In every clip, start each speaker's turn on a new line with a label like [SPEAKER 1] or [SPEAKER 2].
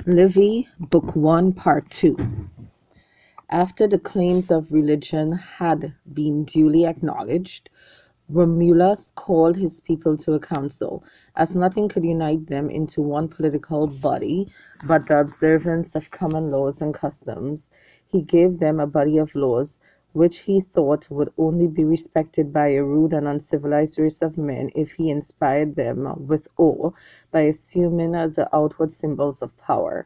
[SPEAKER 1] Livy, Book 1, Part 2. After the claims of religion had been duly acknowledged, Romulus called his people to a council, as nothing could unite them into one political body but the observance of common laws and customs. He gave them a body of laws which he thought would only be respected by a rude and uncivilized race of men if he inspired them with awe by assuming the outward symbols of power.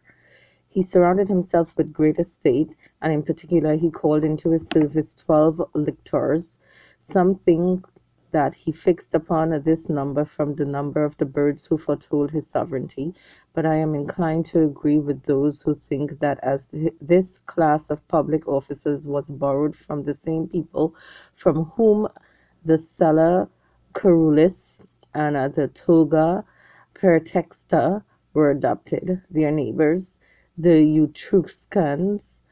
[SPEAKER 1] He surrounded himself with great estate, and in particular he called into his service 12 lictors. Some think that he fixed upon this number from the number of the birds who foretold his sovereignty, but I am inclined to agree with those who think that as this class of public officers was borrowed from the same people from whom the Sella Curulus and the Toga Pertexta were adopted, their neighbors, the Etruscans,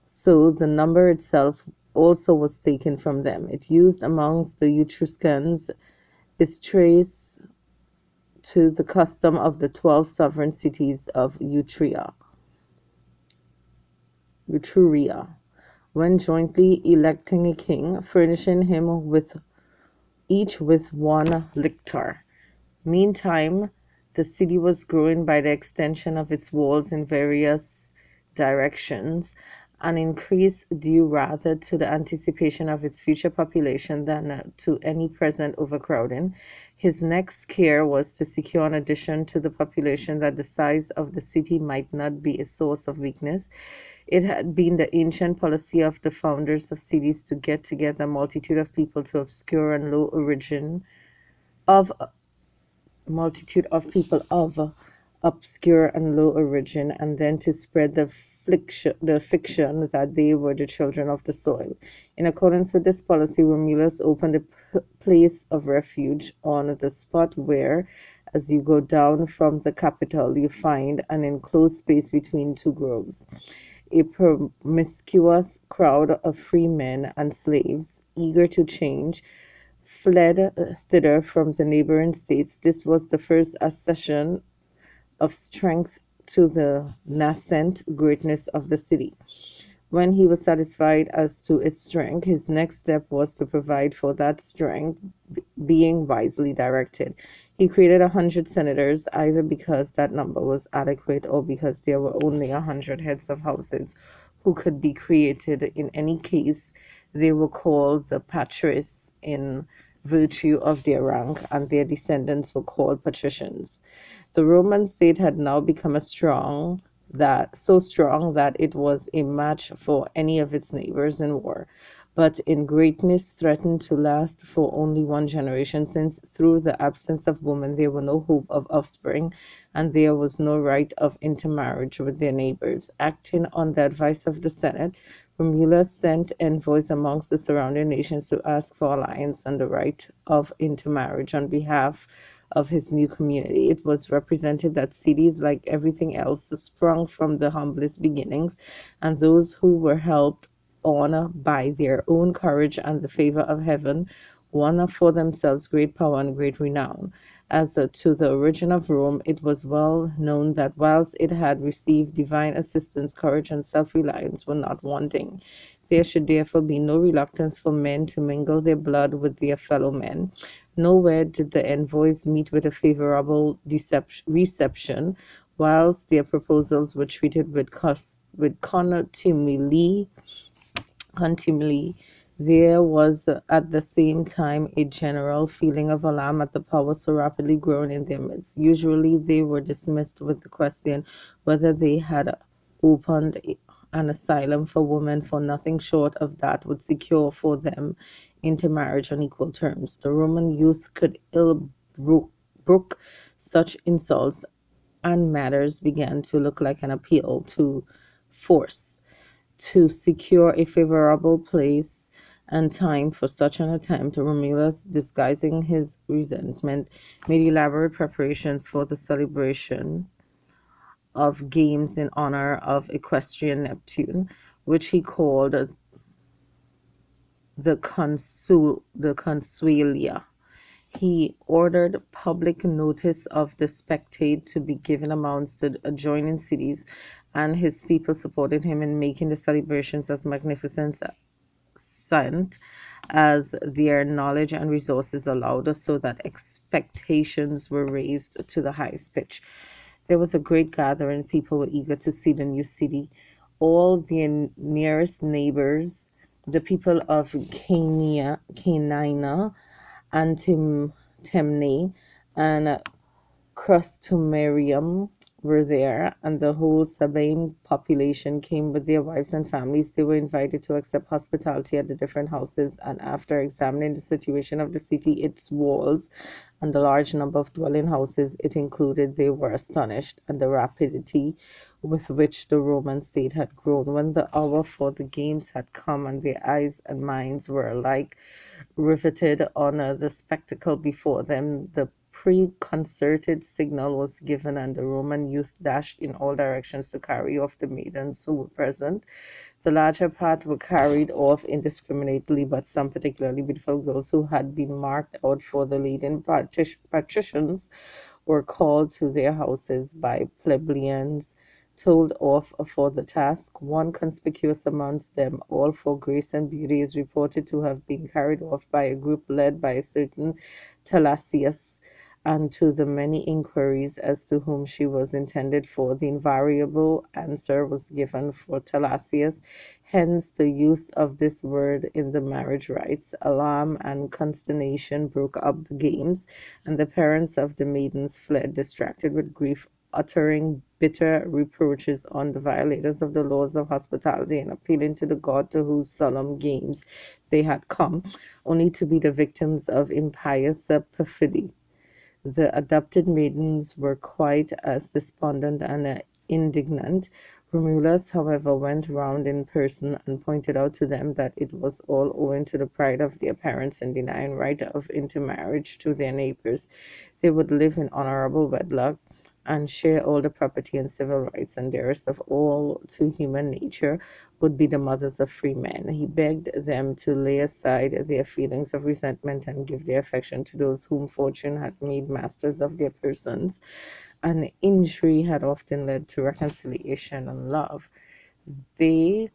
[SPEAKER 1] so the number itself also was taken from them. It used amongst the Etruscans is traced to the custom of the 12 sovereign cities of Etruria, when jointly electing a king, furnishing him with each with one lictor. Meantime, the city was growing by the extension of its walls in various directions, an increase due rather to the anticipation of its future population than to any present overcrowding. His next care was to secure an addition to the population that the size of the city might not be a source of weakness. It had been the ancient policy of the founders of cities to get together a multitude of people to obscure and low origin of multitude of people of obscure and low origin, and then to spread the fiction that they were the children of the soil. In accordance with this policy, Romulus opened a place of refuge on the spot where, as you go down from the capital, you find an enclosed space between two groves. A promiscuous crowd of free men and slaves, eager to change, fled thither from the neighboring states. This was the first accession of strength to the nascent greatness of the city. When he was satisfied as to its strength, his next step was to provide for that strength being wisely directed. He created 100 senators, either because that number was adequate or because there were only 100 heads of houses who could be created. In any case, they were called the patres in virtue of their rank, and their descendants were called patricians. The Roman state had now become so strong that it was a match for any of its neighbors in war, but in greatness threatened to last for only one generation, since through the absence of women there were no hope of offspring, and there was no right of intermarriage with their neighbors. Acting on the advice of the Senate, Romulus sent envoys amongst the surrounding nations to ask for alliance and the right of intermarriage on behalf of his new community. It was represented that cities, like everything else, sprung from the humblest beginnings, and those who were helped on by their own courage and the favor of heaven won for themselves great power and great renown. As to the origin of Rome, it was well known that whilst it had received divine assistance, courage and self-reliance were not wanting. There should therefore be no reluctance for men to mingle their blood with their fellow men. Nowhere did the envoys meet with a favorable reception, whilst their proposals were treated with contumely. There was at the same time a general feeling of alarm at the power so rapidly growing in their midst. Usually they were dismissed with the question whether they had opened an asylum for women, for nothing short of that would secure for them intermarriage on equal terms. The Roman youth could ill brook such insults, and matters began to look like an appeal to force to secure a favorable place and time for such an attempt. Romulus, disguising his resentment, made elaborate preparations for the celebration of games in honor of equestrian Neptune, which he called the Consuelia. He ordered public notice of the spectate to be given amongst the adjoining cities, and his people supported him in making the celebrations as magnificent as their knowledge and resources allowed us, so that expectations were raised to the highest pitch. There was a great gathering. People were eager to see the new city. All the nearest neighbors, the people of Canina and Temne and Crustumerium were there, and the whole Sabine population came with their wives and families. They were invited to accept hospitality at the different houses, and after examining the situation of the city, its walls, and the large number of dwelling houses it included, they were astonished at the rapidity with which the Roman state had grown. When the hour for the games had come, and their eyes and minds were alike riveted on the spectacle before them, the preconcerted signal was given, and the Roman youth dashed in all directions to carry off the maidens who were present. The larger part were carried off indiscriminately, but some particularly beautiful girls who had been marked out for the leading patricians were called to their houses by plebeians, told off for the task. One conspicuous amongst them all for grace and beauty is reported to have been carried off by a group led by a certain Thalassius, and to the many inquiries as to whom she was intended for, the invariable answer was given for Thalassius. Hence the use of this word in the marriage rites. Alarm and consternation broke up the games, and the parents of the maidens fled, distracted with grief, uttering bitter reproaches on the violators of the laws of hospitality, and appealing to the god to whose solemn games they had come, only to be the victims of impious perfidy. The adopted maidens were quite as despondent and indignant. Romulus, however, went round in person and pointed out to them that it was all owing to the pride of their parents in denying right of intermarriage to their neighbors. They would live in honorable wedlock and share all the property and civil rights, and dearest of all to human nature would be the mothers of free men. He begged them to lay aside their feelings of resentment and give their affection to those whom fortune had made masters of their persons. And injury had often led to reconciliation and love. They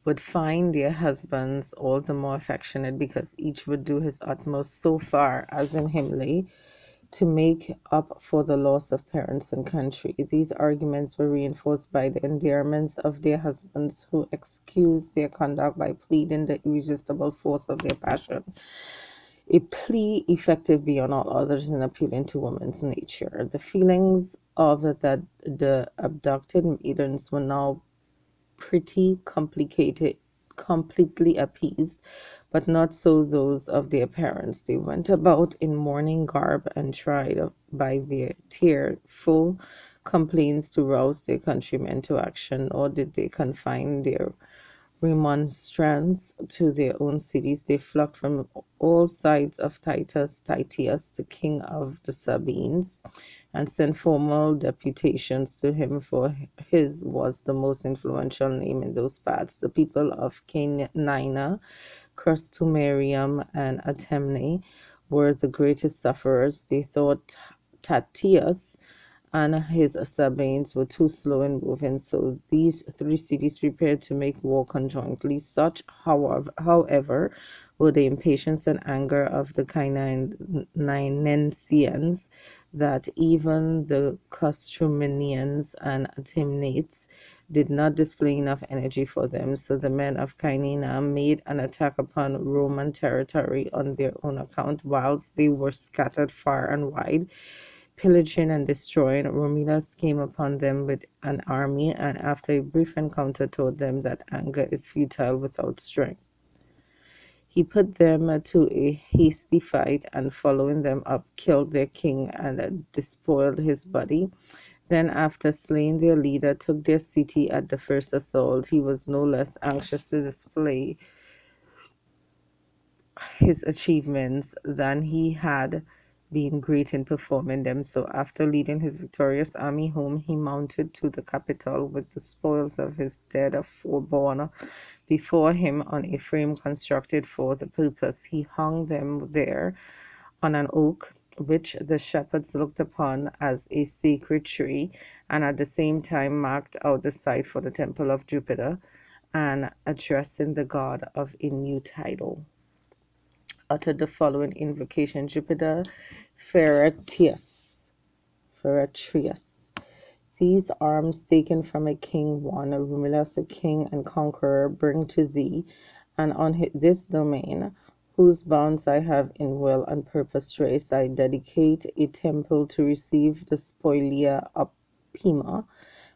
[SPEAKER 1] would find their husbands all the more affectionate because each would do his utmost, so far as in him lay, to make up for the loss of parents and country. These arguments were reinforced by the endearments of their husbands, who excused their conduct by pleading the irresistible force of their passion, a plea effective beyond all others in appealing to woman's nature. The feelings of the abducted maidens were now pretty complicated, completely appeased, but not so those of their parents. They went about in mourning garb and tried by their tearful complaints to rouse their countrymen to action, nor did they confine their remonstrance to their own cities. They flocked from all sides of Titius, the king of the Sabines, and sent formal deputations to him, for his was the most influential name in those parts. The people of Canina, Crustumerium, and Atemne were the greatest sufferers. They thought Tatius and his Sabines were too slow in moving, so these three cities prepared to make war conjointly. Such, however, were the impatience and anger of the Cainensians, that even the Custrumenians and Atimnates did not display enough energy for them. So the men of Cainina made an attack upon Roman territory on their own account, whilst they were scattered far and wide, pillaging and destroying. Romulus came upon them with an army, and after a brief encounter told them that anger is futile without strength. He put them to a hasty fight, and following them up, killed their king and despoiled his body. Then, after slaying their leader, took their city at the first assault. He was no less anxious to display his achievements than he had being great in performing them. So after leading his victorious army home, he mounted to the capital with the spoils of his dead foreborn before him on a frame constructed for the purpose. He hung them there on an oak, which the shepherds looked upon as a sacred tree, and at the same time marked out the site for the temple of Jupiter, and addressing the god of a new title, uttered the following invocation: Jupiter Ferretrius. Ferretrius. These arms taken from a king one, Romulus, a king and conqueror, bring to thee, and on this domain, whose bounds I have in will and purpose traced, I dedicate a temple to receive the spolia opima,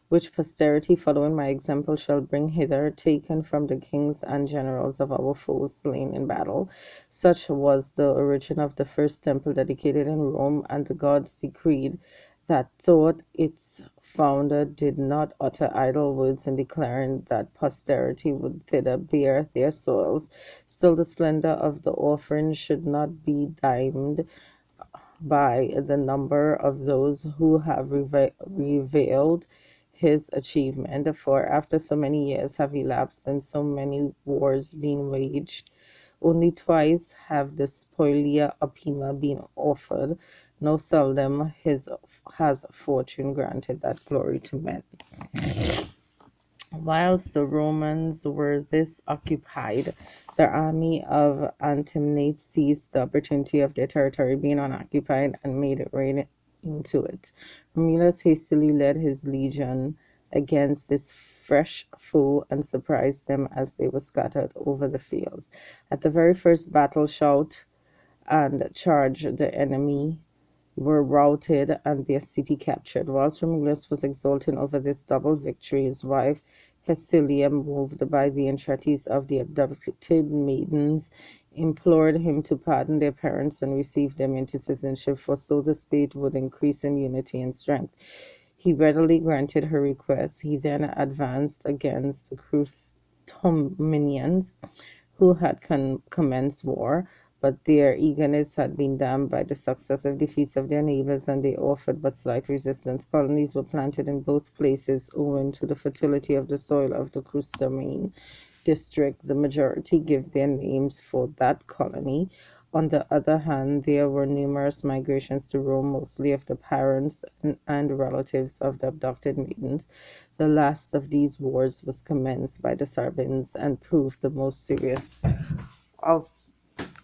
[SPEAKER 1] which posterity, following my example, shall bring hither, taken from the kings and generals of our foes slain in battle. Such was the origin of the first temple dedicated in Rome, and the gods decreed that though its founder did not utter idle words in declaring that posterity would thither bear their soils, still the splendor of the offering should not be dimmed by the number of those who have revealed his achievement. For after so many years have elapsed and so many wars been waged, only twice have the spolia opima been offered. No seldom has fortune granted that glory to men. Whilst the Romans were thus occupied, the army of Antemnates seized the opportunity of their territory being unoccupied and made it rain into it. Romulus hastily led his legion against this fresh foe and surprised them as they were scattered over the fields. At the very first battle shout and charge, the enemy were routed and their city captured. Whilst Romulus was exulting over this double victory, his wife Hesilia, moved by the entreaties of the abducted maidens, implored him to pardon their parents and receive them into citizenship, for so the state would increase in unity and strength. He readily granted her request. He then advanced against the Crustuminians, who had commenced war, but their eagerness had been damped by the successive defeats of their neighbors, and they offered but slight resistance. Colonies were planted in both places owing to the fertility of the soil of the Crustumine district. The majority give their names for that colony. On the other hand, there were numerous migrations to Rome, mostly of the parents and relatives of the abducted maidens. The last of these wars was commenced by the Sabines and proved the most serious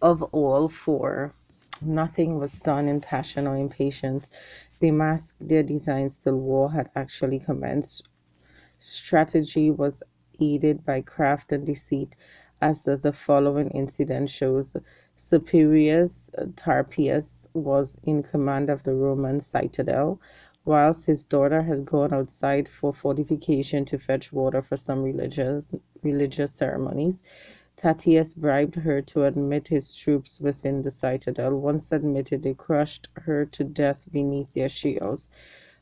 [SPEAKER 1] of all, for nothing was done in passion or impatience. They masked their designs till war had actually commenced. Strategy was aided by craft and deceit, as the following incident shows. Superius Tarpius was in command of the Roman citadel, whilst his daughter had gone outside for fortification to fetch water for some religious ceremonies. Tatius bribed her to admit his troops within the citadel. Once admitted, they crushed her to death beneath their shields.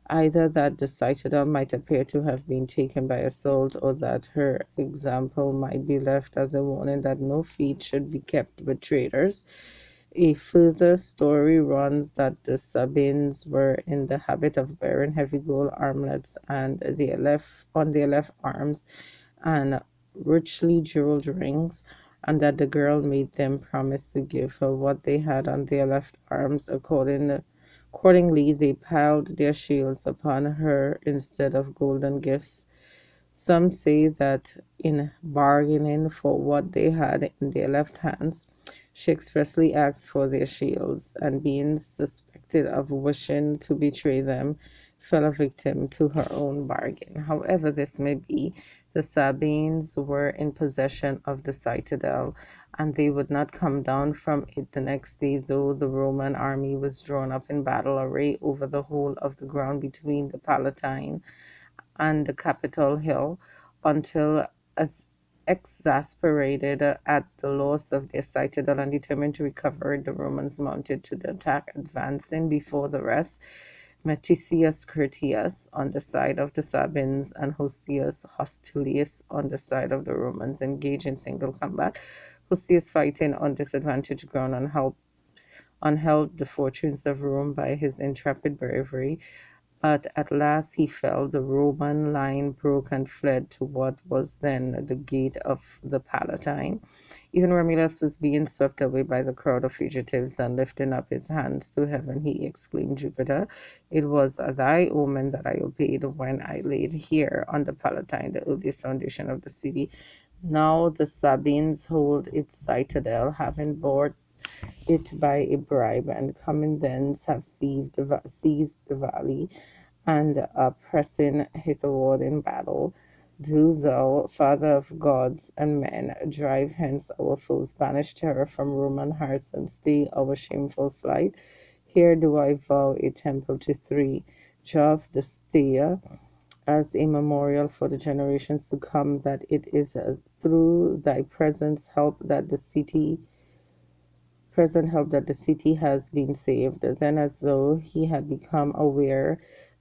[SPEAKER 1] Either that the citadel might appear to have been taken by assault, or that her example might be left as a warning that no feet should be kept with traitors. A further story runs that the Sabines were in the habit of wearing heavy gold armlets on their left arms and richly jeweled rings, and that the girl made them promise to give her what they had on their left arms. Accordingly, they piled their shields upon her instead of golden gifts. Some say that in bargaining for what they had in their left hands, she expressly asked for their shields, and being suspected of wishing to betray them, fell a victim to her own bargain. However this may be, the Sabines were in possession of the citadel, and they would not come down from it the next day, though the Roman army was drawn up in battle array over the whole of the ground between the Palatine and the Capitol Hill, until, as exasperated at the loss of their citadel and determined to recover it, the Romans mounted to the attack, advancing before the rest. Meticius Curtius on the side of the Sabines and Hostius Hostilius on the side of the Romans engaged in single combat. Hostius fighting on disadvantaged ground and helped unheld the fortunes of Rome by his intrepid bravery, but at last he fell. The Roman line broke and fled to what was then the gate of the Palatine. Even Romulus was being swept away by the crowd of fugitives, and lifting up his hands to heaven, he exclaimed, Jupiter, it was thy omen that I obeyed when I laid here on the Palatine the earliest foundation of the city. Now the Sabines hold its citadel, having bought it by a bribe, and coming thence have seized the valley, and are pressing hitherward in battle. Do thou, Father of gods and men, drive hence our foes, banish terror from Roman hearts, and stay our shameful flight. Here do I vow a temple to three, Jove the stayer, as a memorial for the generations to come, that it is through thy present help that the city has been saved. Then, as though he had become aware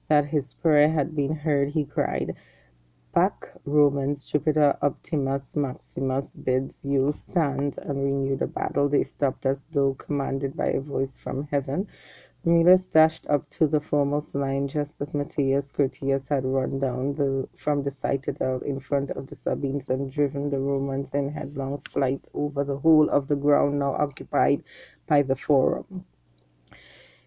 [SPEAKER 1] that his prayer had been heard, he cried, Back, Romans, Jupiter Optimus Maximus bids you stand and renew the battle. They stopped as though commanded by a voice from heaven. Romulus dashed up to the foremost line just as Matthias Curtius had run down from the citadel in front of the Sabines and driven the Romans in headlong flight over the whole of the ground now occupied by the Forum.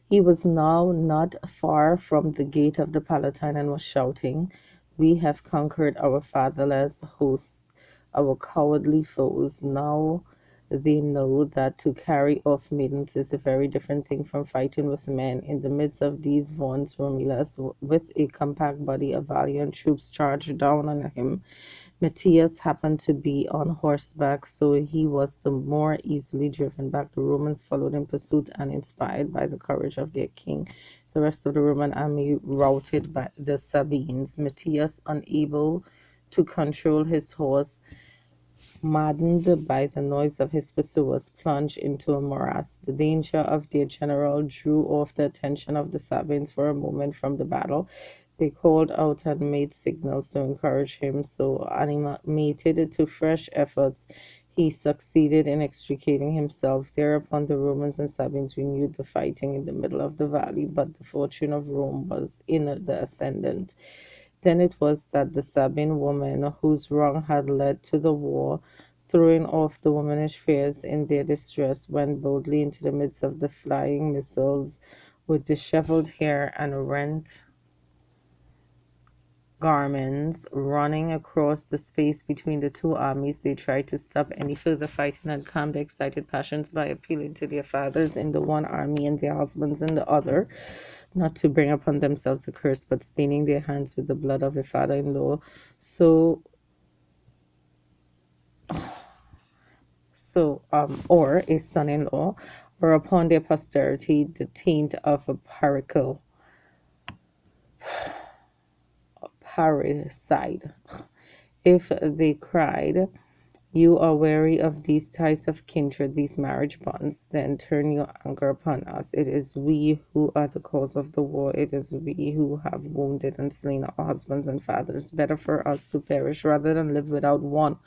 [SPEAKER 1] He was now not far from the gate of the Palatine and was shouting, We have conquered our fatherless hosts, our cowardly foes. Now they know that to carry off maidens is a very different thing from fighting with men. In the midst of these vaunts, Romulus, with a compact body of valiant troops, charged down on him. Matthias happened to be on horseback, so he was the more easily driven back. The Romans followed in pursuit, and inspired by the courage of their king, the rest of the Roman army routed by the Sabines. Matthias, unable to control his horse, maddened by the noise of his pursuers, plunged into a morass. The danger of their general drew off the attention of the Sabines for a moment from the battle. They called out and made signals to encourage him, so animated to fresh efforts, he succeeded in extricating himself. Thereupon the Romans and Sabines renewed the fighting in the middle of the valley, but the fortune of Rome was in the ascendant. Then it was that the Sabine woman, whose wrong had led to the war, throwing off the womanish fears in their distress, went boldly into the midst of the flying missiles with disheveled hair and rent garments. Running across the space between the two armies, they tried to stop any further fighting and calm the excited passions by appealing to their fathers in the one army and their husbands in the other, not to bring upon themselves a curse, but staining their hands with the blood of a father-in-law, or a son-in-law, or upon their posterity the taint of a parricide. If they cried, You are weary of these ties of kindred, these marriage bonds, then turn your anger upon us. It is we who are the cause of the war. It is we who have wounded and slain our husbands and fathers. Better for us to perish rather than live without one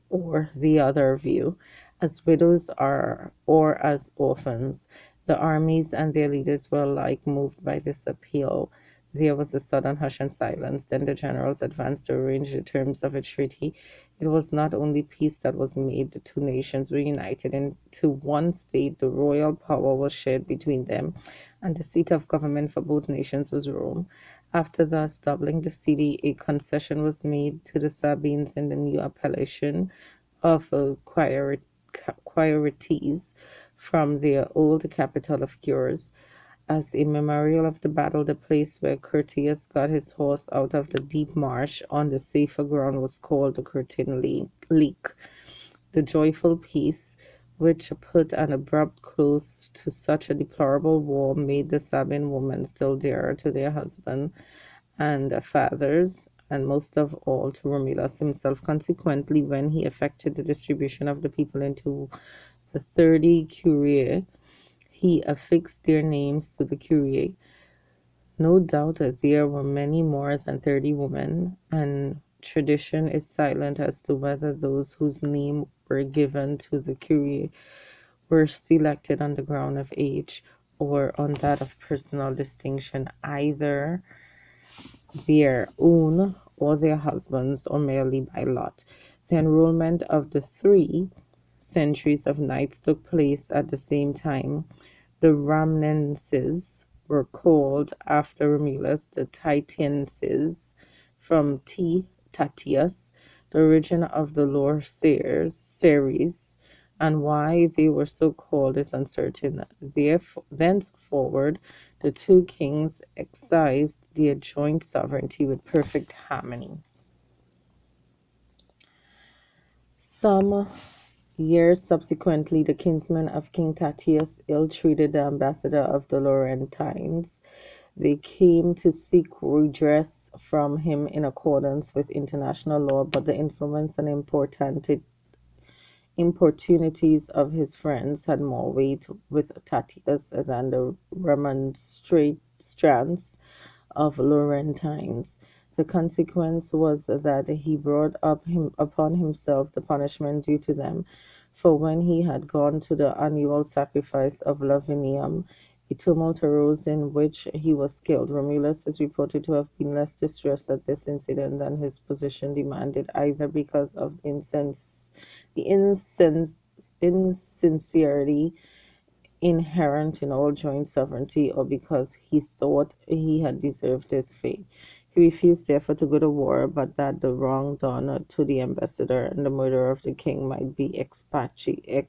[SPEAKER 1] or the other of you, as widows are or as orphans. The armies and their leaders were alike moved by this appeal. There was a sudden hush and silence. Then the generals advanced to arrange the terms of a treaty. It was not only peace that was made, the two nations were united into one state. The royal power was shared between them, and the seat of government for both nations was Rome. After thus doubling the city, a concession was made to the Sabines in the new appellation of Quirites from their old capital of Cures. As a memorial of the battle, the place where Curtius got his horse out of the deep marsh on the safer ground was called the Curtin Leak. The joyful peace, which put an abrupt close to such a deplorable war, made the Sabine women still dearer to their husband and fathers, and most of all to Romulus himself. Consequently, when he effected the distribution of the people into the 30 curiae, he affixed their names to the curiae. No doubt that there were many more than 30 women, and tradition is silent as to whether those whose name were given to the curiae were selected on the ground of age or on that of personal distinction, either their own or their husbands, or merely by lot. The enrollment of the three centuries of knights took place at the same time. The Ramnenses were called after Romulus, the Titienses from T. Tatius, the origin of the lore series, and why they were so called is uncertain. Thenceforward, the two kings exercised their joint sovereignty with perfect harmony. Some years subsequently, the kinsmen of King Tatius ill-treated the ambassador of the Laurentines. They came to seek redress from him in accordance with international law, but the influence and importunities of his friends had more weight with Tatius than the remonstrance of Laurentines. The consequence was that he brought upon himself the punishment due to them, for when he had gone to the annual sacrifice of Lavinium, a tumult arose in which he was killed. Romulus is reported to have been less distressed at this incident than his position demanded, either because of the insincerity inherent in all joint sovereignty, or because he thought he had deserved his fate. He refused therefore to go to war, but that the wrong done to the ambassador and the murder of the king might be expiated.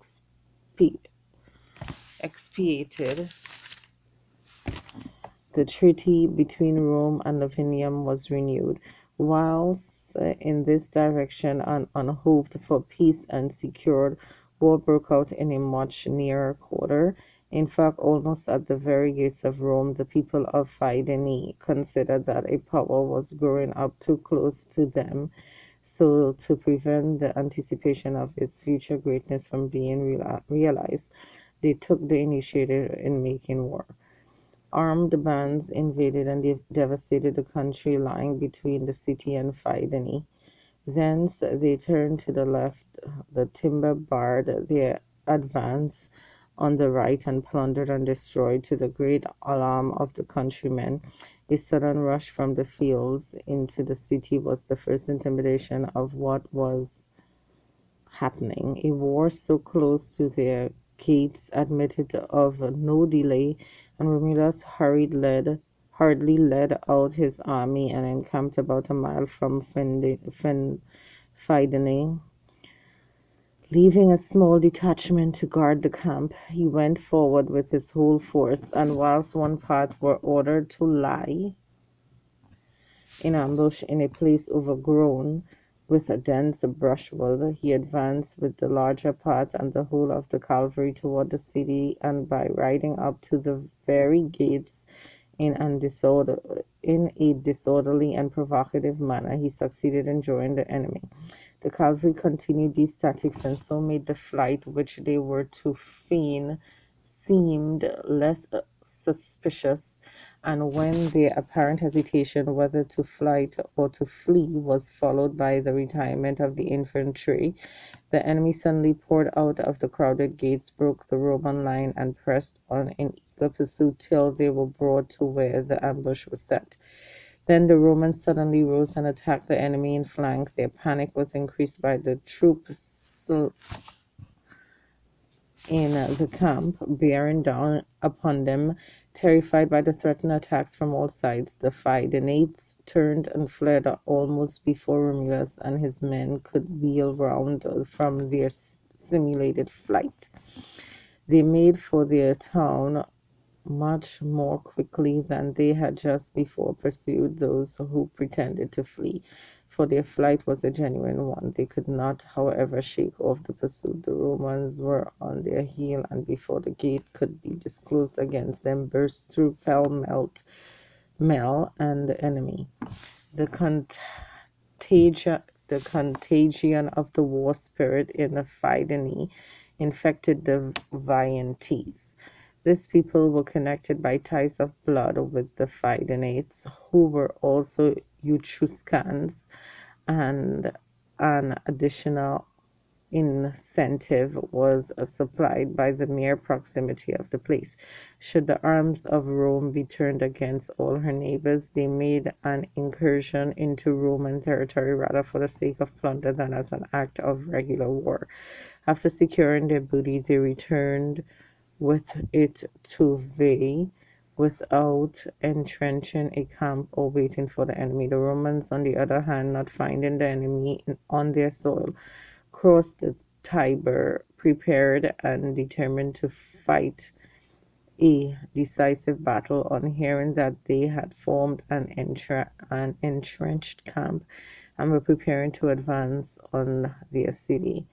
[SPEAKER 1] The treaty between Rome and Lavinium was renewed. Whilst in this direction an unhoped for peace and secured, war broke out in a much nearer quarter. In fact, almost at the very gates of Rome, the people of Fidene considered that a power was growing up too close to them, so to prevent the anticipation of its future greatness from being realized, they took the initiative in making war. Armed bands invaded and devastated the country lying between the city and Fidene. Thence they turned to the left. The timber barred their advance on the right and plundered and destroyed, to the great alarm of the countrymen. A sudden rush from the fields into the city was the first intimidation of what was happening. A war so close to their gates admitted of no delay, and Romulus hurriedly led out his army and encamped about a mile from Fidene. Leaving a small detachment to guard the camp, he went forward with his whole force, and whilst one part were ordered to lie in ambush in a place overgrown with a dense brushwood, he advanced with the larger part and the whole of the cavalry toward the city, and by riding up to the very gates in a disorderly and provocative manner, he succeeded in drawing the enemy. The cavalry continued these tactics, and so made the flight which they were to feign seemed less suspicious, and when their apparent hesitation whether to flight or to flee was followed by the retirement of the infantry, the enemy suddenly poured out of the crowded gates, broke the Roman line, and pressed on in eager pursuit till they were brought to where the ambush was set. Then the Romans suddenly rose and attacked the enemy in flank. Their panic was increased by the troops in the camp bearing down upon them. Terrified by the threatened attacks from all sides, the Fidenates turned and fled almost before Romulus and his men could wheel round from their simulated flight. They made for their town much more quickly than they had just before pursued those who pretended to flee, for their flight was a genuine one. They could not, however, shake off the pursuit. The Romans were on their heel, and before the gate could be disclosed against them, burst through pell-mell and the enemy. The contagion of the war spirit in the Fidene infected the Vientes. These people were connected by ties of blood with the Fidenates, who were also Etruscans, and an additional incentive was supplied by the mere proximity of the place. Should the arms of Rome be turned against all her neighbors, they made an incursion into Roman territory rather for the sake of plunder than as an act of regular war. After securing their booty, they returned with it to Veii without entrenching a camp or waiting for the enemy. The Romans, on the other hand, not finding the enemy on their soil, crossed the Tiber, prepared and determined to fight a decisive battle. On hearing that they had formed an entrenched camp and were preparing to advance on their city,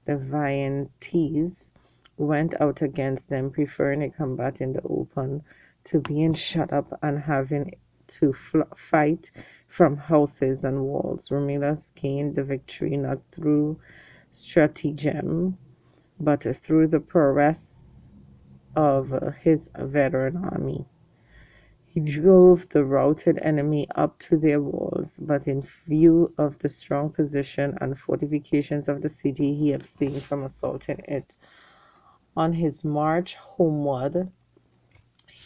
[SPEAKER 1] the Viantes went out against them, preferring a combat in the open to being shut up and having to fight from houses and walls. Romulus gained the victory not through stratagem, but through the prowess of his veteran army. He drove the routed enemy up to their walls, but in view of the strong position and fortifications of the city, he abstained from assaulting it. On his march homeward,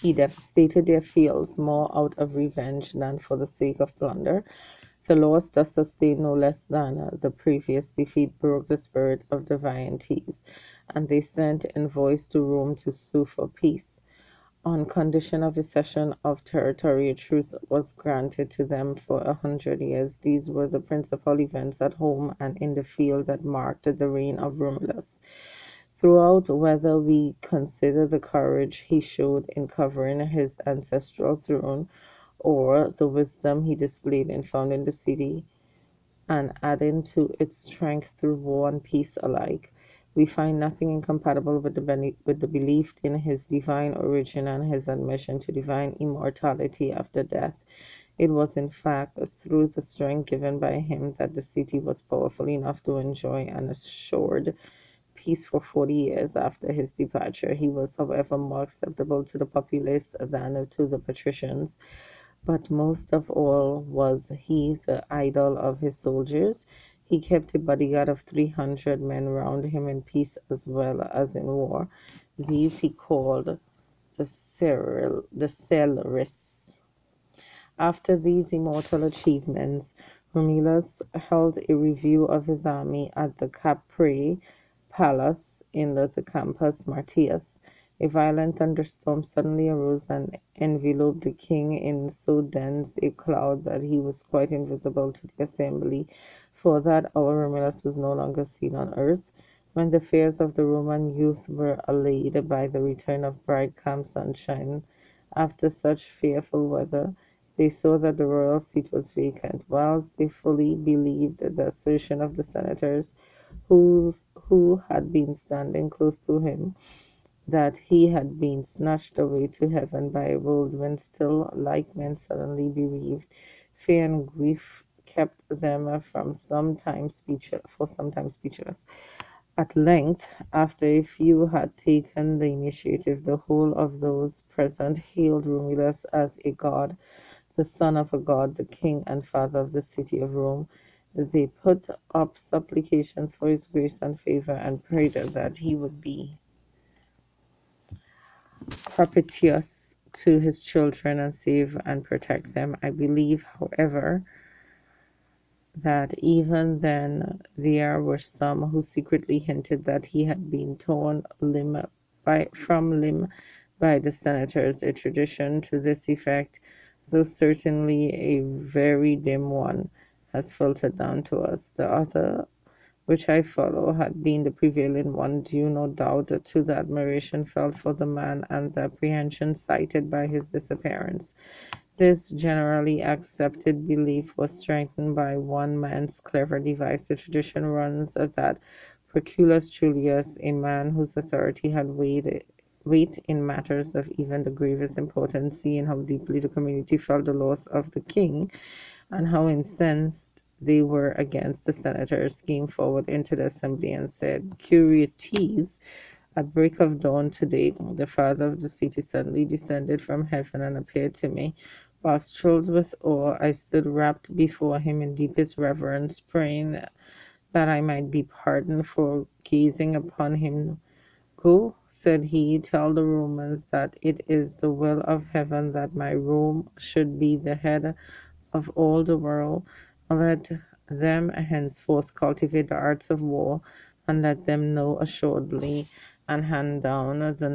[SPEAKER 1] he devastated their fields more out of revenge than for the sake of plunder. The loss thus sustained no less than the previous defeat broke the spirit of the Viantes, and they sent envoys to Rome to sue for peace. On condition of a cession of territory, a truce was granted to them for 100 years. These were the principal events at home and in the field that marked the reign of Romulus. Throughout, whether we consider the courage he showed in covering his ancestral throne, or the wisdom he displayed in founding the city and adding to its strength through war and peace alike, we find nothing incompatible with the belief in his divine origin and his admission to divine immortality after death. It was, in fact, through the strength given by him that the city was powerful enough to enjoy an assured peace for 40 years after his departure. He was, however, more acceptable to the populace than to the patricians, but most of all was he the idol of his soldiers. He kept a bodyguard of 300 men round him in peace as well as in war. These he called the Celeris. After these immortal achievements, Romulus held a review of his army at the Caprae Palace in the Campus Martius. A violent thunderstorm suddenly arose and enveloped the king in so dense a cloud that he was quite invisible to the assembly. For that hour Romulus was no longer seen on earth. When the fears of the Roman youth were allayed by the return of bright calm sunshine, after such fearful weather, they saw that the royal seat was vacant, whilst they fully believed the assertion of the senators who had been standing close to him, that he had been snatched away to heaven by a whirlwind. Still, like men suddenly bereaved, fear and grief kept them for some time speechless. At length, after a few had taken the initiative, the whole of those present hailed Romulus as a god, the son of a god, the king and father of the city of Rome. They put up supplications for his grace and favor and prayed that he would be propitious to his children and save and protect them. I believe, however, that even then there were some who secretly hinted that he had been torn from limb by the senators. A tradition to this effect, though certainly a very dim one, has filtered down to us. The other, which I follow, had been the prevailing one, due no doubt to the admiration felt for the man and the apprehension cited by his disappearance. This generally accepted belief was strengthened by one man's clever device. The tradition runs that Proculus Julius, a man whose authority had weight in matters of even the gravest importance, seeing how deeply the community felt the loss of the king and how incensed they were against the senators, came forward into the assembly and said, Curiates, at break of dawn today, the father of the city suddenly descended from heaven and appeared to me. Whilst thrilled with awe, I stood rapt before him in deepest reverence, praying that I might be pardoned for gazing upon him. Go, said he, tell the Romans that it is the will of heaven that my Rome should be the head of all the world. Let them henceforth cultivate the arts of war, and let them know assuredly and hand down the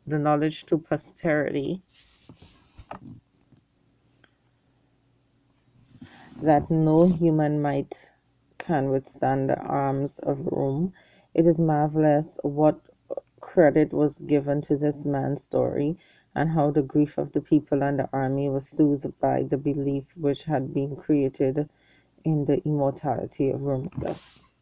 [SPEAKER 1] knowledge to posterity that no human might can withstand the arms of Rome. It is marvelous what credit was given to this man's story, and how the grief of the people and the army was soothed by the belief which had been created in the immortality of Romulus.